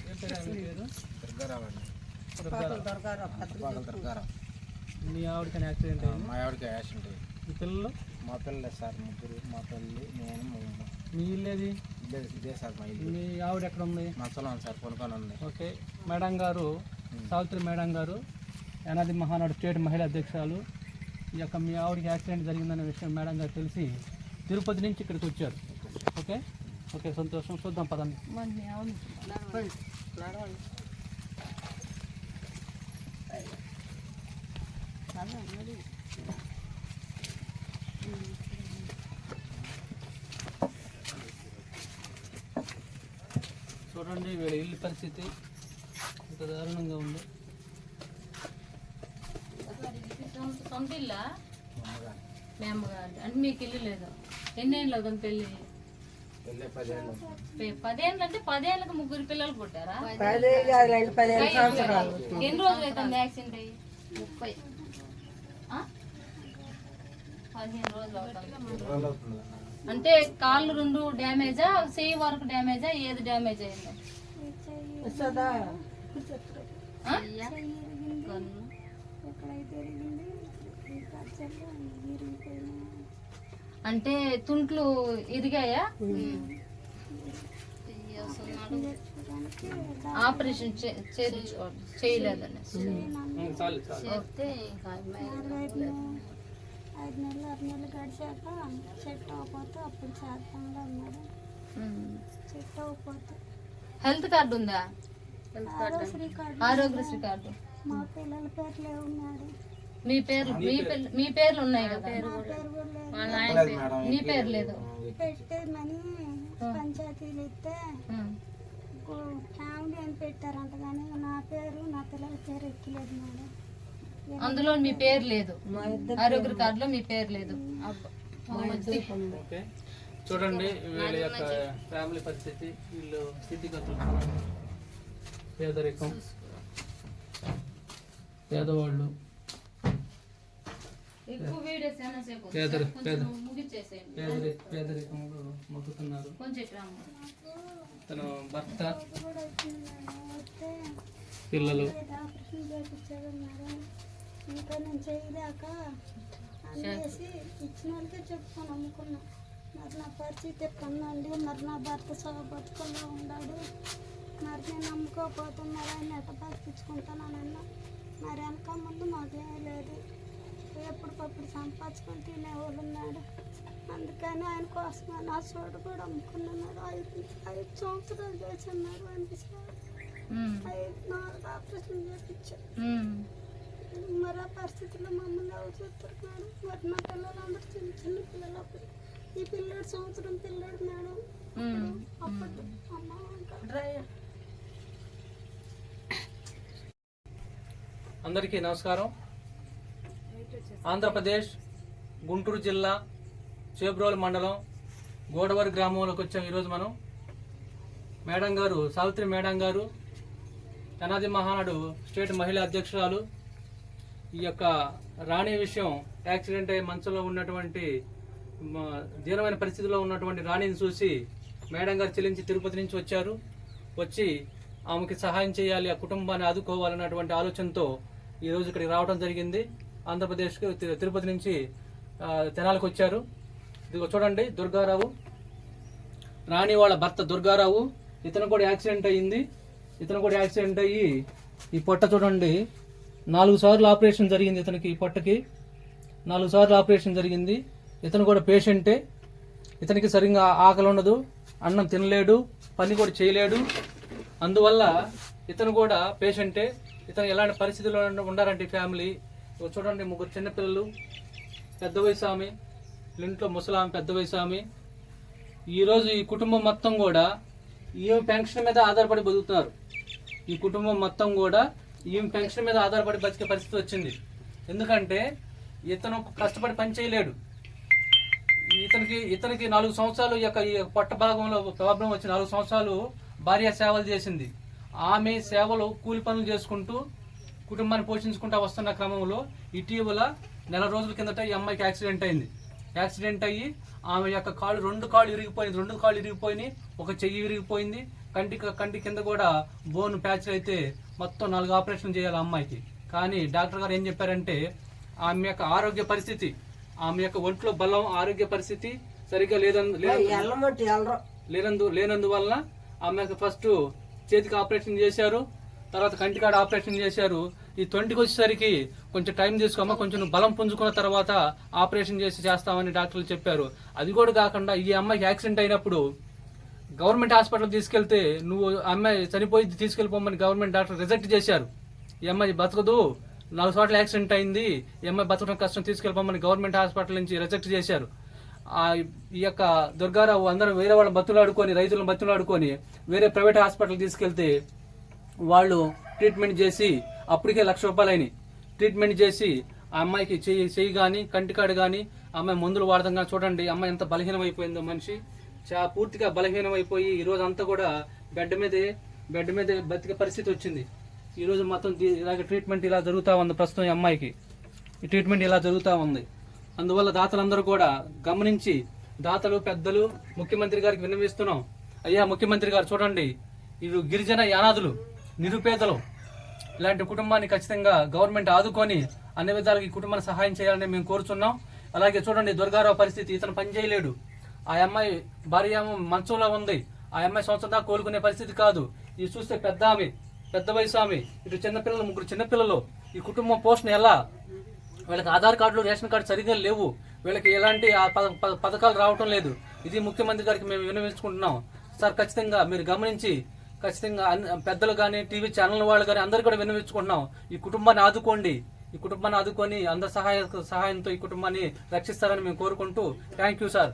మీ ఆవిడకి యాక్సిడెంట్ అయింది? మా ఆవిడకి యాక్సిడెంట్ అయ్యింది. మీ పిల్లలు? మా పిల్లలే సార్, ముగ్గురు. మా తల్లి, నేను, మా అమ్మ. మీ ఇల్లు ఏది? ఇదే సార్ మా ఇల్లు. మీ ఆవిడ ఎక్కడ ఉంది? మంచంలో సార్, కొనుక్కొని ఉంది. ఓకే మేడం గారు, సావిత్రి మేడం గారు యానాది మహానాడు స్టేట్ మహిళా అధ్యక్షురాలు. ఈ యొక్క మీ ఆవిడకి యాక్సిడెంట్ జరిగిందనే విషయం మేడం గారు తెలిసి తిరుపతి నుంచి ఇక్కడికి వచ్చారు. ఓకే ఓకే, సంతోషం. చూద్దాం పదండి. చూడండి వీళ్ళ ఇల్లు పరిస్థితి ఇంత దారుణంగా ఉంది. సొంత ఇల్లా? మీ అమ్మగారు అంటే మీకు ఇల్లు లేదు. ఎన్నేళ్ళు అవుతుంది పెళ్ళి? 10 ఏళ్ళు అంటే 10 ఏళ్ళకి ముగ్గురు పిల్లలు పుట్టారా? ఎన్ని రోజులు అవుతుంది యాక్సిడెంట్ అయ్యి? 15 రోజులు అవుతుంది. అంటే కాళ్ళు 2 డ్యామేజా, చెయ్యి వరకు డ్యామేజా, ఏది డ్యామేజ్ అయింది? అంటే తుంట్లు ఇరిగాయా? ఆపరేషన్ చేయలేదని 5 నెలలు 6 నెలలు గడిచాక సెట్ అవ్వకపోతే అప్పుడు చేద్దాంలో అన్నాడు. సెట్ అవ్వకపోతే హెల్త్ కార్డు ఉందా? ఆరోగ్యశ్రీ కార్డు. మా పిల్లల పేరు లేవు మేడం. మీ పేర్లు ఉన్నాయి కదా? మీ పేరు లేదు. పెట్టేమని పంచాయతీలు ఇస్తే ఫ్యామిలీ అని పెట్టారంట, కానీ నా పేరు నా పిల్లల పేరు ఎక్కలేదు మేడం. అందులో మీ పేరు లేదు, ఆరోగ్య కార్డులో మీ పేరు లేదు. ఓకే చూడండి వీళ్ళ యొక్క ఫ్యామిలీ పరిస్థితి, వీళ్ళు స్థితిగతులు, పేదరికం, పేదవాళ్ళు, పేదరికంలో మొక్కుతున్నారు. తన భర్త, పిల్లలు. ఇంకా నేను చేయలేక అనేసి ఇచ్చిన వాళ్ళకే చెప్పుకొని అమ్ముకున్నా. మరి నా పరిస్థితి ఎక్కడండి, మరి నా భర్త బతుకుల్లో ఉన్నాడు, మరి నేను నమ్ముకోకపోతే మరి ఆయన ఎట్ట బతికించుకుంటానన్నా. మరి వెనక ముందు మాకేమీ లేదు, ఎప్పటికప్పుడు సంపాదించుకొని తినేవాళ్ళు ఉన్నాడు. అందుకని ఆయన కోసం నా చోటు కూడా అమ్ముకున్నాడు. 5 సంవత్సరాలు చేస్తున్నారు అనిపిస్తారు. 4 ఆపరేషన్ చేయించారు. మరి ఆ పరిస్థితుల్లో మమ్మల్ని ఎవరు చూస్తారు మేడం? మరి నా పిల్లలు అందరూ చిన్న చిన్న పిల్లలు. అప్పుడు ఈ పిల్లడు సంవత్సరం పిల్లడు మేడం. అప్పుడు అమ్మ అందరికీ నమస్కారం. ఆంధ్రప్రదేశ్ గుంటూరు జిల్లా చేబ్రోలు మండలం గోడవరి గ్రామంలోకి వచ్చాం. ఈరోజు మనం మేడం గారు, సావిత్రి మేడం గారు, యానాది మహానాడు స్టేట్ మహిళా అధ్యక్షురాలు. ఈ యొక్క రాణి విషయం, యాక్సిడెంట్ అయ్యి మంచంలో ఉన్నటువంటి దీనమైన పరిస్థితిలో ఉన్నటువంటి రాణిని చూసి మేడం గారు చెల్లించి తిరుపతి నుంచి వచ్చారు. వచ్చి ఆమెకి సహాయం చేయాలి, ఆ కుటుంబాన్ని ఆదుకోవాలన్నటువంటి ఆలోచనతో ఈరోజు ఇక్కడికి రావడం జరిగింది. ఆంధ్రప్రదేశ్కి తిరుపతి నుంచి తెనాలకు వచ్చారు. ఇదిగో చూడండి, దుర్గారావు, రాణి వాళ్ళ భర్త దుర్గారావు. ఇతను కూడా యాక్సిడెంట్ అయ్యింది. ఇతను కూడా యాక్సిడెంట్ అయ్యి ఈ పొట్ట చూడండి 4 సార్లు ఆపరేషన్ జరిగింది. ఇతనికి ఈ పొట్టకి 4 సార్లు ఆపరేషన్ జరిగింది. ఇతను కూడా పేషెంటే. ఇతనికి సరిగ్గా ఆకలి ఉండదు, అన్నం తినలేడు, పని కూడా చేయలేడు. అందువల్ల ఇతను కూడా పేషెంటే. ఇతను ఎలాంటి పరిస్థితుల్లో ఉండాలంటే ఫ్యామిలీ చూడండి, 3 చిన్నపిల్లలు, పెద్ద వయసు ఆమె, ఇంట్లో ముసలామె, పెద్ద వయసు ఆమె. ఈరోజు ఈ కుటుంబం మొత్తం కూడా ఈమె పెన్షన్ మీద ఆధారపడి బతుకుతున్నారు. ఈ కుటుంబం మొత్తం కూడా ఈమె పెన్షన్ మీద ఆధారపడి బతికే పరిస్థితి వచ్చింది. ఎందుకంటే ఇతను కష్టపడి పని చేయలేడు. ఇతనికి 4 సంవత్సరాలు ఈ పొట్ట భాగంలో ప్రాబ్లం వచ్చి 4 సంవత్సరాలు భార్య సేవలు చేసింది. ఆమె సేవలు కూలి పనులు చేసుకుంటూ కుటుంబాన్ని పోషించుకుంటూ వస్తున్న క్రమంలో ఇటీవల నెల రోజుల కిందట ఈ అమ్మాయికి యాక్సిడెంట్ అయింది. యాక్సిడెంట్ అయ్యి ఆమె యొక్క కాళ్ళు 2 కాళ్ళు ఇరిగిపోయింది. 2 కాళ్ళు ఇరిగిపోయినాయి, ఒక చెయ్యి విరిగిపోయింది, కంటి కింద కూడా బోన్ ప్యాచ్లు అయితే మొత్తం 4 ఆపరేషన్ చేయాలి ఆ అమ్మాయికి. కానీ డాక్టర్ గారు ఏం చెప్పారంటే ఆమె యొక్క ఆరోగ్య పరిస్థితి, ఆమె యొక్క ఒంట్లో బలం, ఆరోగ్య పరిస్థితి సరిగ్గా లేనందువల్ల ఆమెకు ఫస్ట్ చేతికి ఆపరేషన్ చేశారు, తర్వాత కంటికాడ ఆపరేషన్ చేశారు. ఈ 20కి వచ్చేసరికి కొంచెం టైం తీసుకోమా, కొంచెం బలం పుంజుకున్న తర్వాత ఆపరేషన్ చేస్తామని డాక్టర్లు చెప్పారు. అది కూడా కాకుండా ఈ అమ్మాయికి యాక్సిడెంట్ అయినప్పుడు గవర్నమెంట్ హాస్పిటల్ తీసుకెళ్తే నువ్వు అమ్మాయి చనిపోయి తీసుకెళ్ళిపోమని గవర్నమెంట్ డాక్టర్ రిజెక్ట్ చేశారు. ఈ అమ్మాయి బతకదు, 4 చోట్ల యాక్సిడెంట్ అయింది, ఈ అమ్మాయి బతకడం కష్టం, తీసుకెళ్ళిపోమని గవర్నమెంట్ హాస్పిటల్ నుంచి రిజెక్ట్ చేశారు. ఈ యొక్క దుర్గారావు అందరూ వేరే వాళ్ళని బతులాడుకొని, రైతులను బతులాడుకొని వేరే ప్రైవేట్ హాస్పిటల్ తీసుకెళ్తే వాళ్ళు ట్రీట్మెంట్ చేసి అప్పటికే ₹1,00,000 అయినాయి. ట్రీట్మెంట్ చేసి ఆ అమ్మాయికి చెయ్యి కానీ కంటికాడు కానీ అమ్మాయి మందులు వాడదాం కానీ చూడండి అమ్మాయి ఎంత బలహీనం అయిపోయిందో. మనిషి పూర్తిగా బలహీనం అయిపోయి ఈ రోజు అంతా కూడా బెడ్ మీదే బతికే పరిస్థితి వచ్చింది. ఈ రోజు మొత్తం ఇలాగ ట్రీట్మెంట్ ఇలా జరుగుతూ ఉంది. ప్రస్తుతం ఈ అమ్మాయికి ఈ ట్రీట్మెంట్ ఇలా జరుగుతూ ఉంది. అందువల్ల దాతలందరూ కూడా గమనించి, దాతలు పెద్దలు ముఖ్యమంత్రి గారికి విన్నవిస్తున్నాం. అయ్యా ముఖ్యమంత్రి గారు చూడండి, ఇది గిరిజన యానాదులు, నిరుపేదలు, ఇలాంటి కుటుంబాన్ని ఖచ్చితంగా గవర్నమెంట్ ఆదుకొని అన్ని విధాలుగా ఈ కుటుంబాన్ని సహాయం చేయాలని మేము కోరుచున్నాం. అలాగే చూడండి దుర్గారావు పరిస్థితి, ఇతను పని చేయలేడు, ఆ అమ్మాయి భార్య మంచంలో ఉంది, ఆ అమ్మాయి సంవత్సరం దాకా కోలుకునే పరిస్థితి కాదు. ఇది చూస్తే పెద్ద వయసు ఆమె, ఇటు చిన్నపిల్లలు, 3 చిన్నపిల్లలు, ఈ కుటుంబం పోషణ ఎలా? వీళ్ళకి ఆధార్ కార్డులు, రేషన్ కార్డు సరిగ్గా లేవు, వీళ్ళకి ఎలాంటి పథకాలు రావటం లేదు. ఇది ముఖ్యమంత్రి గారికి మేము విన్నవించుకుంటున్నాం. సార్ ఖచ్చితంగా మీరు గమనించి ఖచ్చితంగా పెద్దలు కానీ టీవీ ఛానల్ వాళ్ళు కానీ అందరు కూడా విన్నవించుకుంటున్నాం. ఈ కుటుంబాన్ని ఆదుకోండి, ఈ కుటుంబాన్ని ఆదుకొని అందరి సహాయంతో ఈ కుటుంబాన్ని రక్షిస్తారని మేము కోరుకుంటూ థ్యాంక్ యూ సార్.